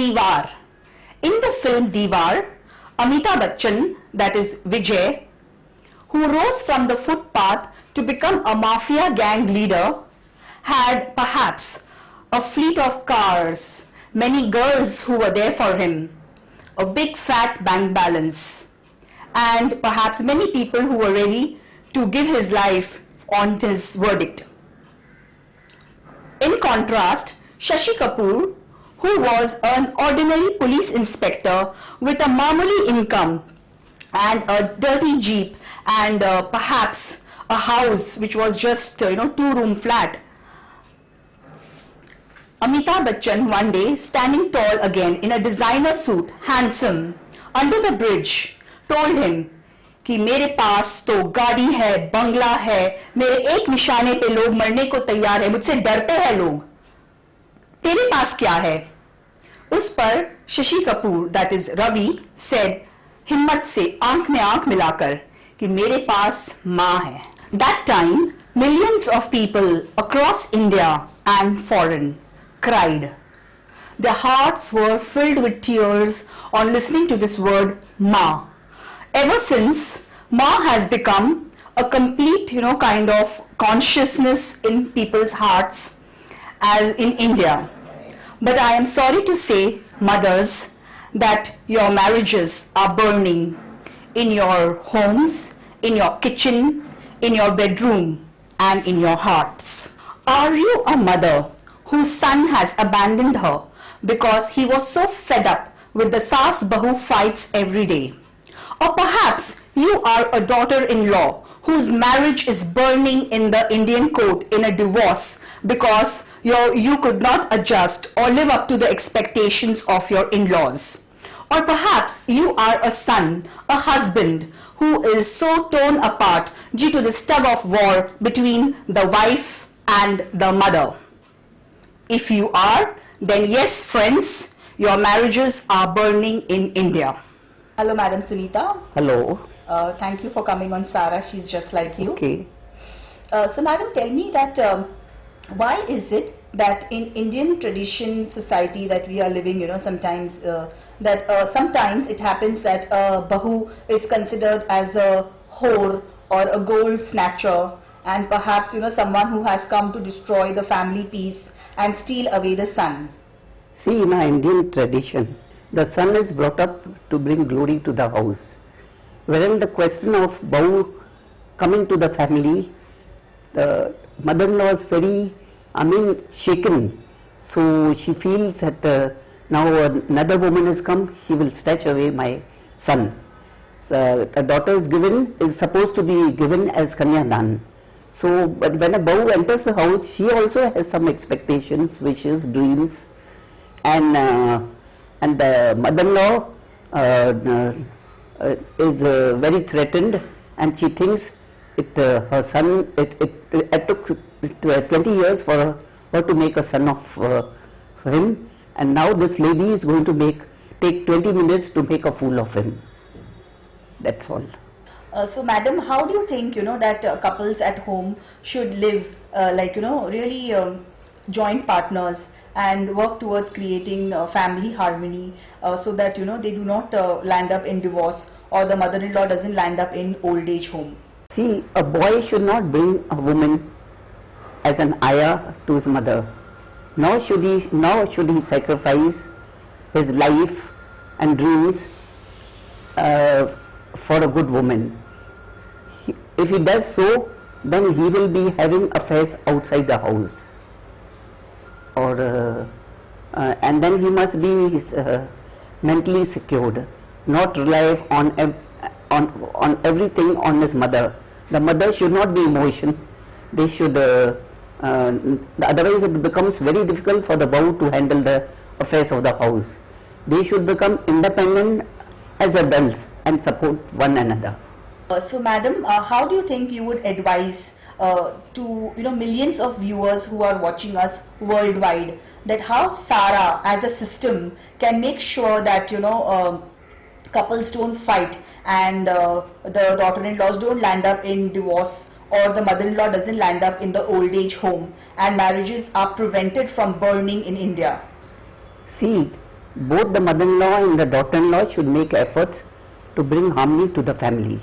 Diwar. In the film Diwar, Amitabh Bachchan, that is Vijay, who rose from the footpath to become a mafia gang leader, had perhaps a fleet of cars, many girls who were there for him, a big fat bank balance, and perhaps many people who were ready to give his life on his verdict. In contrast, Shashi Kapoor, who was an ordinary police inspector with a marmuli income and a dirty jeep and perhaps a house which was just two-room flat. Amitabh Bachchan one day, standing tall again in a designer suit, handsome, under the bridge, told him कि मेरे पास तो गाड़ी है, बंगला है, मेरे एक निशाने पे लोग मरने को तैयार है, मुझसे डरते हैं लोग, तेरे पास क्या है? उस पर Shashi Kapoor, that is Ravi, said, हिम्मत से आंख में आंख मिलाकर कि मेरे पास माँ है. That time, millions of people across India and foreign cried. Their hearts were filled with tears on listening to this word Ma. Ever since, Ma has become a complete, kind of consciousness in people's hearts as in India. But I am sorry to say, mothers, that your marriages are burning in your homes, in your kitchen, in your bedroom, and in your hearts. Are you a mother whose son has abandoned her because he was so fed up with the Saas Bahu fights every day? Or perhaps you are a daughter-in-law whose marriage is burning in the Indian court in a divorce because you could not adjust or live up to the expectations of your in-laws. Or perhaps you are a son, a husband who is so torn apart due to this tug of war between the wife and the mother. If you are, then yes, friends, your marriages are burning in India. Hello, Madam Sunita. Hello. Thank you for coming on Sara. She's just like you. Okay. So, Madam, tell me that why is it that in Indian tradition society that we are living, sometimes sometimes it happens that a bahu is considered as a whore or a gold snatcher, and perhaps someone who has come to destroy the family peace and steal away the son. See, in our Indian tradition, the son is brought up to bring glory to the house. Wherein the question of bahu coming to the family, the mother-in-law is very, shaken. So she feels that now another woman has come, she will snatch away my son. So a daughter is supposed to be given as Kanyadan. So, but when a bahu enters the house, she also has some expectations, wishes, dreams, and the mother-in-law is very threatened, and she thinks her son. It took 20 years for her to make a son of him, and now this lady is going to take 20 minutes to make a fool of him. That's all. So, Madam, how do you think that couples at home should live really joint partners and work towards creating family harmony so that they do not land up in divorce, or the mother-in-law doesn't land up in old age home? See, a boy should not bring a woman as an ayah to his mother. Nor should he sacrifice his life and dreams for a good woman. If he does so, then he will be having affairs outside the house, and then he must be mentally secured, not rely on everything on his mother. The mother should not be emotion. They should, otherwise it becomes very difficult for the bahu to handle the affairs of the house. They should become independent as adults and support one another. So, Madam, how do you think you would advise to millions of viewers who are watching us worldwide, that how Sara as a system can make sure that couples don't fight and the daughter-in-laws don't land up in divorce, or the mother-in-law doesn't land up in the old age home, and marriages are prevented from burning in India? See, both the mother-in-law and the daughter-in-law should make efforts to bring harmony to the family.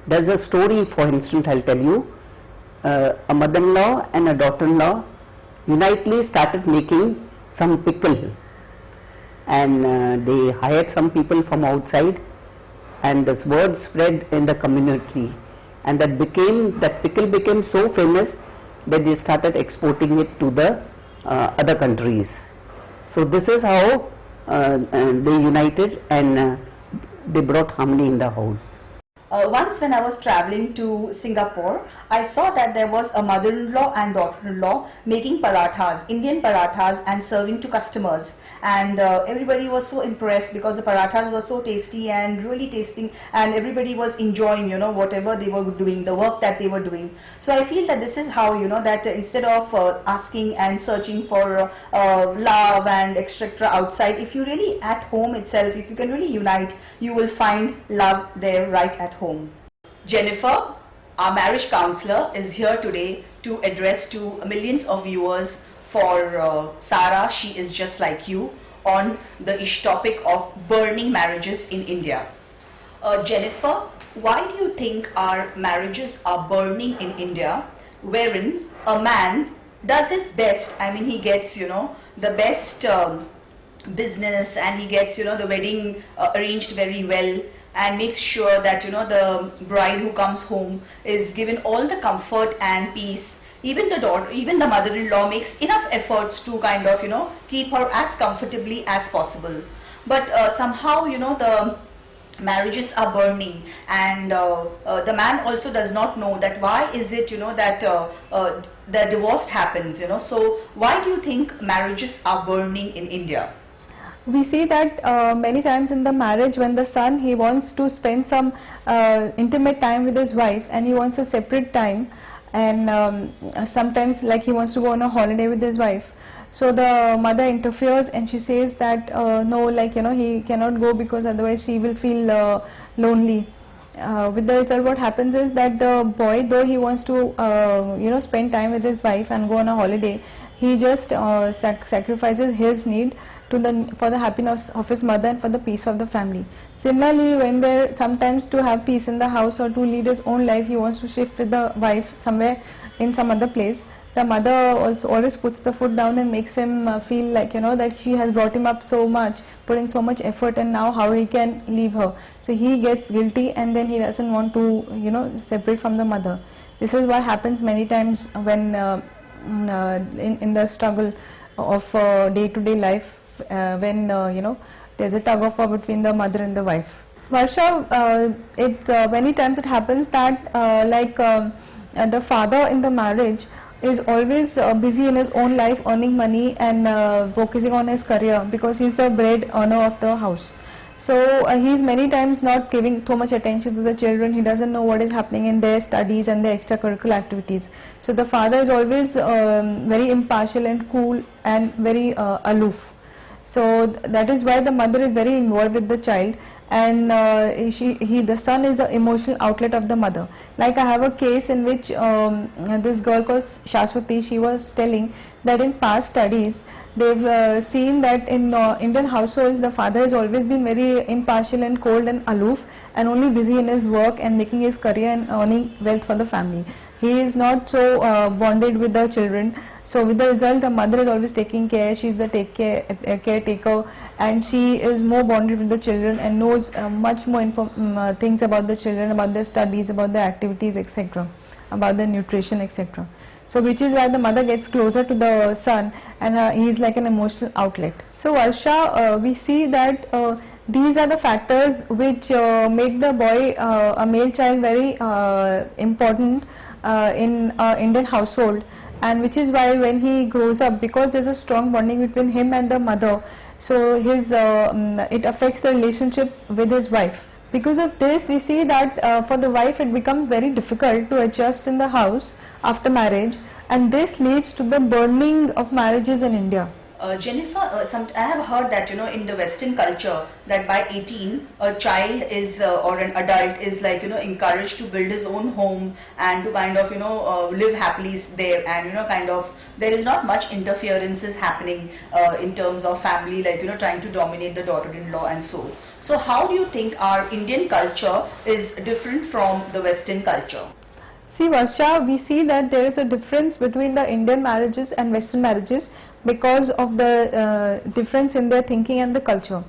There's a story, for instance, I'll tell you. A mother-in-law and a daughter-in-law unitedly started making some pickle, and they hired some people from outside, and this word spread in the community, and that pickle became so famous that they started exporting it to the other countries. So this is how they united, and they brought harmony in the house. Once when I was traveling to Singapore, I saw that there was a mother-in-law and daughter-in-law making parathas, Indian parathas, and serving to customers. And everybody was so impressed because the parathas were so tasty and really tasting, and everybody was enjoying, whatever they were doing, the work that they were doing. So I feel that this is how, that instead of asking and searching for love and etc. outside, if you really at home itself, if you can really unite, you will find love there right at home. Jenifer, our marriage counselor, is here today to address to millions of viewers for Sara, She Is Just Like You, on the topic of burning marriages in India. Jenifer, why do you think our marriages are burning in India, wherein a man does his best? I mean, he gets, the best business, and he gets, the wedding arranged very well, and makes sure that the bride who comes home is given all the comfort and peace. Even the daughter, even the mother-in-law makes enough efforts to kind of keep her as comfortably as possible. But somehow the marriages are burning, and the man also does not know that why is it that the divorce happens. So why do you think marriages are burning in India? We see that many times in the marriage, when the son, he wants to spend some intimate time with his wife, and he wants a separate time, and sometimes like he wants to go on a holiday with his wife. So the mother interferes, and she says that no, he cannot go because otherwise she will feel lonely. With the result, what happens is that the boy, though he wants to spend time with his wife and go on a holiday, he just sacrifices his need for the happiness of his mother and for the peace of the family. Similarly, when there sometimes to have peace in the house or to lead his own life, he wants to shift with the wife somewhere in some other place. The mother also always puts the foot down and makes him feel like that she has brought him up so much, put in so much effort, and now how he can leave her. So he gets guilty, and then he doesn't want to separate from the mother. This is what happens many times when in the struggle of day-to-day life, when there's a tug of war between the mother and the wife. Varsha, many times it happens that the father in the marriage is always busy in his own life, earning money and focusing on his career, because he's the bread earner of the house. So he's many times not giving so much attention to the children. He doesn't know what is happening in their studies and their extracurricular activities. So the father is always very impartial and cool and very aloof. So that is why the mother is very involved with the child, and the son is the emotional outlet of the mother. Like I have a case in which this girl called Shashwati, she was telling that in past studies they've seen that in Indian households the father has always been very impartial and cold and aloof, and only busy in his work and making his career and earning wealth for the family. He is not so bonded with the children. So with the result, the mother is always taking care. She is the caretaker, and she is more bonded with the children and knows much more things about the children, about their studies, about their activities, etc., about their nutrition, etc. So which is why the mother gets closer to the son, and he is like an emotional outlet. So Varsha, we see that these are the factors which make the boy, a male child, very important in Indian household, and which is why when he grows up, because there is a strong bonding between him and the mother, so his it affects the relationship with his wife. Because of this, we see that for the wife it becomes very difficult to adjust in the house after marriage, and this leads to the burning of marriages in India. Jennifer, I have heard that in the Western culture that by 18 a child is or an adult is like encouraged to build his own home and to kind of live happily there, and kind of there is not much interferences happening in terms of family, like trying to dominate the daughter-in-law and so. So how do you think our Indian culture is different from the Western culture? See, Varsha, we see that there is a difference between the Indian marriages and Western marriages because of the difference in their thinking and the culture.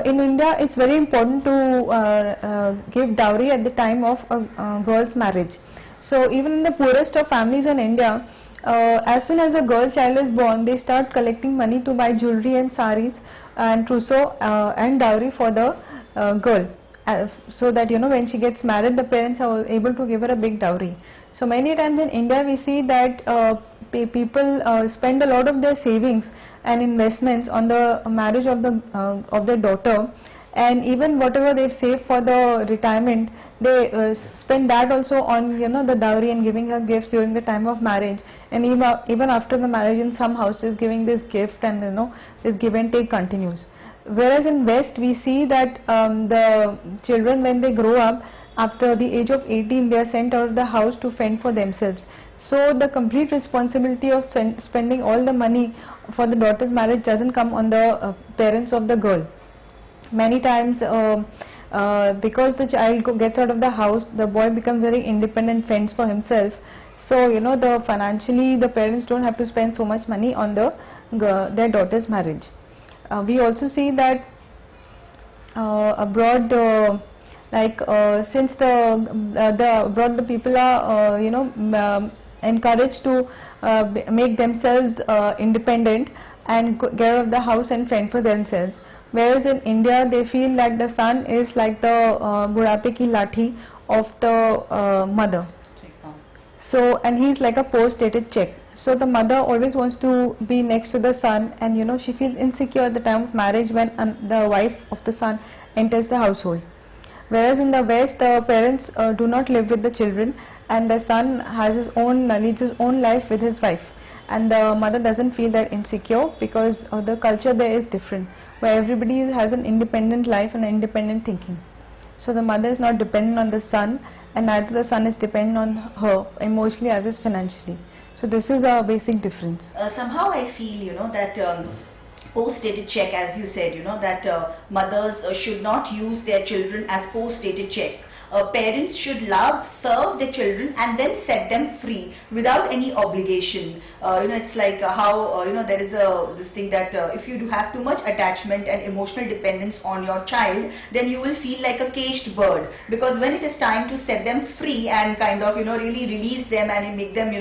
In India, it's very important to give dowry at the time of a girl's marriage. So even in the poorest of families in India, as soon as a girl child is born, they start collecting money to buy jewelry and saris and trousseau and dowry for the girl. So that when she gets married, the parents are able to give her a big dowry. So many times in India we see that people spend a lot of their savings and investments on the marriage of their daughter, and even whatever they've saved for the retirement, they spend that also on the dowry and giving her gifts during the time of marriage, and even after the marriage in some houses giving this gift, and this give and take continues. Whereas in West we see that the children, when they grow up after the age of 18, they are sent out of the house to fend for themselves. So the complete responsibility of spending all the money for the daughter's marriage doesn't come on the parents of the girl. Many times because the child gets out of the house, the boy becomes very independent, fends for himself. So financially the parents don't have to spend so much money on their daughter's marriage. We also see that abroad, since abroad the people are encouraged to make themselves independent and get out of the house and fend for themselves. Whereas in India they feel that the son is like the budhape ki lathi of the mother. So, and he's like a post-dated check. So the mother always wants to be next to the son, and she feels insecure at the time of marriage when the wife of the son enters the household. Whereas in the West, the parents do not live with the children, and the son has leads his own life with his wife, and the mother doesn't feel that insecure because the culture there is different, where everybody has an independent life and independent thinking. So the mother is not dependent on the son, and neither the son is dependent on her emotionally as is financially. So this is a basic difference. Somehow I feel, that post-dated check, as you said, that mothers should not use their children as post-dated check. Parents should serve their children and then set them free without any obligation. It's like how there is this thing that if you do have too much attachment and emotional dependence on your child, then you will feel like a caged bird, because when it is time to set them free and kind of really release them and make them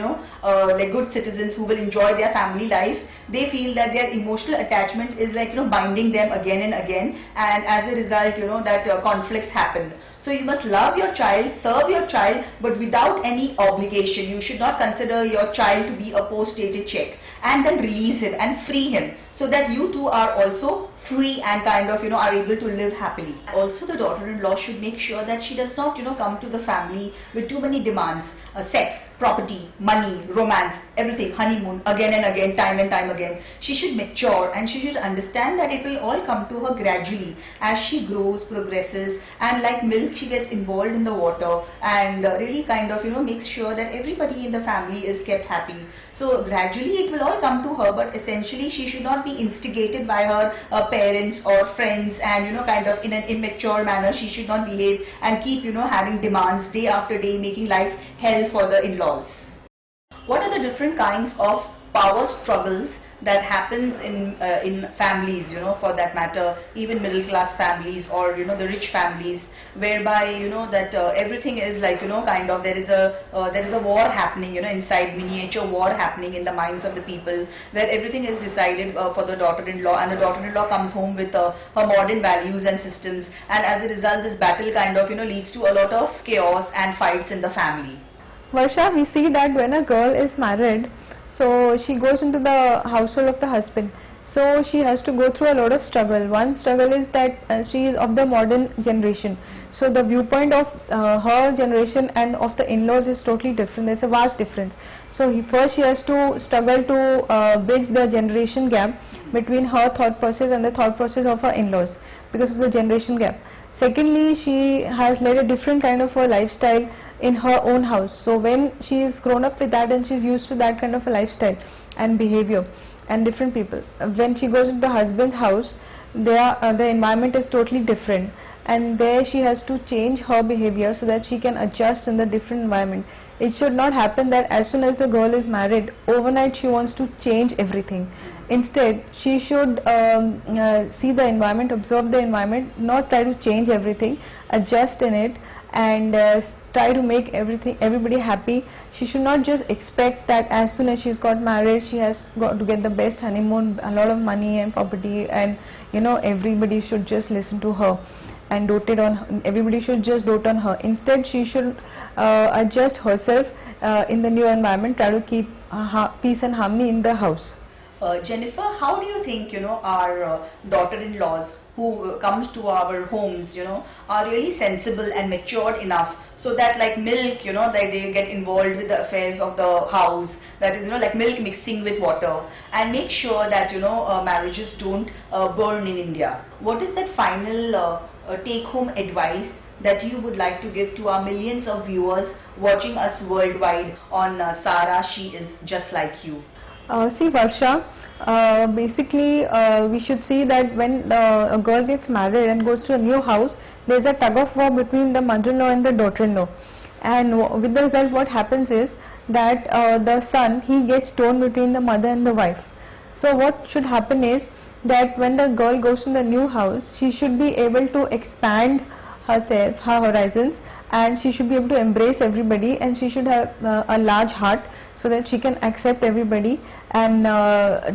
like good citizens who will enjoy their family life, they feel that their emotional attachment is like binding them again and again, and as a result that conflicts happen. So you must love your child, serve your child, but without any obligation. You should not consider your child to be a post-dated check, and then release him and free him, so that you two are also free and kind of are able to live happily. Also, the daughter-in-law should make sure that she does not come to the family with too many demands: sex, property, money, romance, everything, honeymoon, again and again, time and time again. She should mature, and she should understand that it will all come to her gradually as she grows, progresses, and like milk, she gets involved in the water, and really kind of makes sure that everybody in the family is kept happy. So gradually it will all come to her, but essentially she should not be instigated by her parents or friends, and kind of in an immature manner she should not behave and keep having demands day after day, making life hell for the in-laws. What are the different kinds of power struggles that happens in families, for that matter, even middle class families or the rich families, whereby that everything is like kind of there is a war happening inside, miniature war happening in the minds of the people, where everything is decided for the daughter-in-law, and the daughter-in-law comes home with her modern values and systems, and as a result this battle kind of leads to a lot of chaos and fights in the family. Varsha, we see that when a girl is married, so she goes into the household of the husband. So she has to go through a lot of struggle. One struggle is that she is of the modern generation. So the viewpoint of her generation and of the in-laws is totally different. There's a vast difference. So first she has to struggle to bridge the generation gap between her thought process and the thought process of her in-laws because of the generation gap. Secondly, she has led a different kind of a lifestyle in her own house. So when she is grown up with that and she's used to that kind of a lifestyle and behavior and different people, when she goes to the husband's house, there the environment is totally different, and there she has to change her behavior so that she can adjust in the different environment. It should not happen that as soon as the girl is married, overnight she wants to change everything. Instead, she should see the environment, observe the environment, not try to change everything, adjust in it, and try to make everybody happy. She should not just expect that as soon as she's got married, she has got to get the best honeymoon, a lot of money and property, and everybody should just listen to her and everybody should just dote on her. Instead, she should adjust herself in the new environment, try to keep peace and harmony in the house. Jenifer, how do you think, our daughter-in-laws who comes to our homes, are really sensible and matured enough so that like milk, that they get involved with the affairs of the house, that is, like milk mixing with water, and make sure that, marriages don't burn in India. What is that final take-home advice that you would like to give to our millions of viewers watching us worldwide on Sara, She Is Just Like You? See, Varsha, basically we should see that when a girl gets married and goes to a new house, there is a tug of war between the mother-in-law and the daughter-in-law, and with the result what happens is that the son, he gets torn between the mother and the wife. So what should happen is that when the girl goes to the new house, she should be able to expand herself, her horizons, and she should be able to embrace everybody, and she should have a large heart so that she can accept everybody and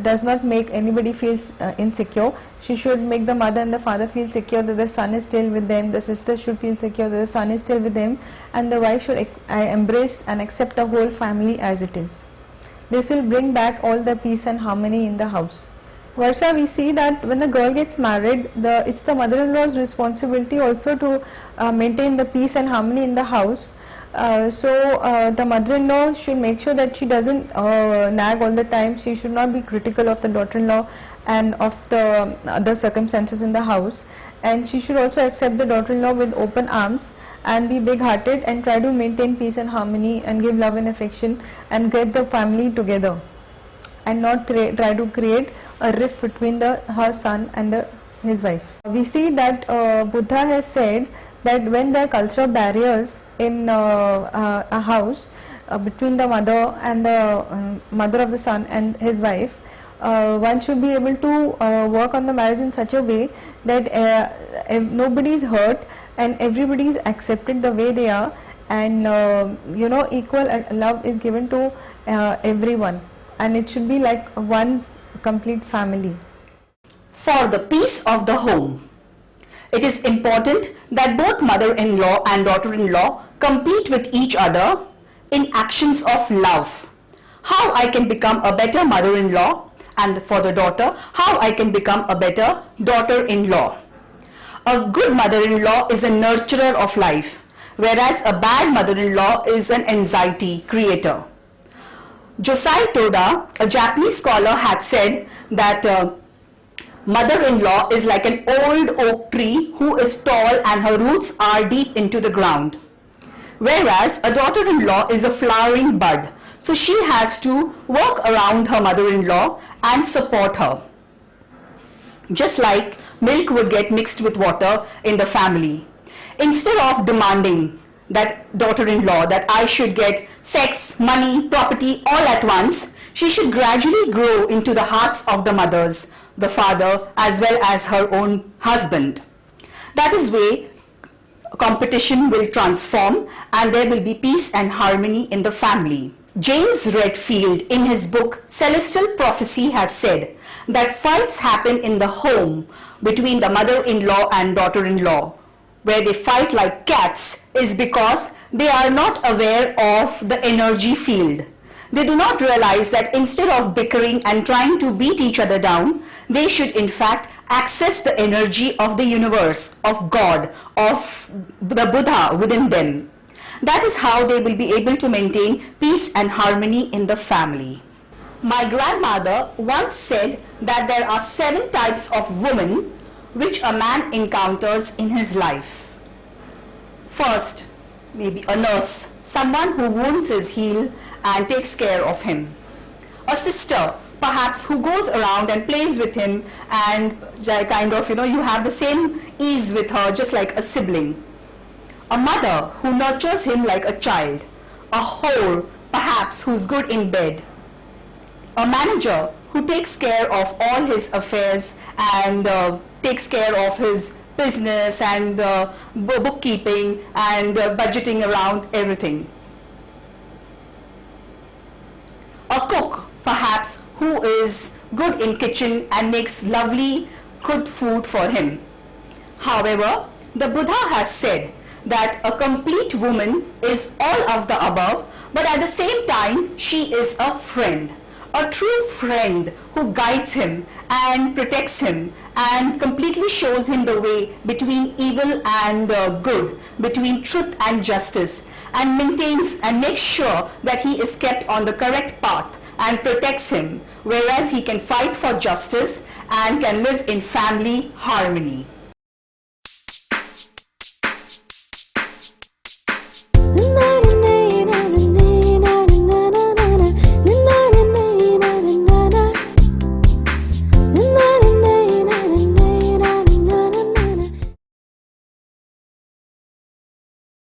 does not make anybody feel insecure. She should make the mother and the father feel secure that the son is still with them, the sister should feel secure that the son is still with them, and the wife should embrace and accept the whole family as it is. This will bring back all the peace and harmony in the house. Varsha, we see that when the girl gets married, it's the mother-in-law's responsibility also to maintain the peace and harmony in the house. So the mother-in-law should make sure that she doesn't nag all the time. She should not be critical of the daughter-in-law and of the other circumstances in the house, and she should also accept the daughter-in-law with open arms and be big-hearted and try to maintain peace and harmony and give love and affection and get the family together, and not try to create a rift between her son and his wife. We see that Buddha has said that when there are cultural barriers in a house between the mother and the mother of the son and his wife, one should be able to work on the marriage in such a way that nobody is hurt and everybody is accepted the way they are, and equal love is given to everyone, and it should be like one complete family. For the peace of the home, it is important that both mother-in-law and daughter-in-law compete with each other in actions of love. How I can become a better mother-in-law, and for the daughter, how I can become a better daughter-in-law. A good mother-in-law is a nurturer of life, whereas a bad mother-in-law is an anxiety creator. Josai Toda, a Japanese scholar, had said that mother-in-law is like an old oak tree who is tall and her roots are deep into the ground, whereas a daughter-in-law is a flowering bud, so she has to work around her mother-in-law and support her. Just like milk would get mixed with water in the family. Instead of demanding that daughter-in-law that I should get sex, money, property all at once, she should gradually grow into the hearts of the mothers, the father, as well as her own husband. That is way competition will transform and there will be peace and harmony in the family. James Redfield, in his book Celestial Prophecy, has said that fights happen in the home between the mother-in-law and daughter-in-law. Where they fight like cats is because they are not aware of the energy field. They do not realize that instead of bickering and trying to beat each other down, They should in fact access the energy of the universe, of God, of the Buddha within them. That is how they will be able to maintain peace and harmony in the family. My grandmother once said that there are 7 types of women which a man encounters in his life. First, maybe a nurse, someone who wounds his heel and takes care of him. A sister, perhaps, who goes around and plays with him and kind of, you have the same ease with her, just like a sibling. A mother who nurtures him like a child. A whore, perhaps, who's good in bed. A manager who takes care of all his affairs and takes care of his business and bookkeeping and budgeting around everything. A cook, perhaps, who is good in kitchen and makes lovely, good food for him. However, the Buddha has said that a complete woman is all of the above, but at the same time, she is a friend. A true friend who guides him and protects him and completely shows him the way between evil and good, between truth and justice, and maintains and makes sure that he is kept on the correct path and protects him, whereas he can fight for justice and can live in family harmony.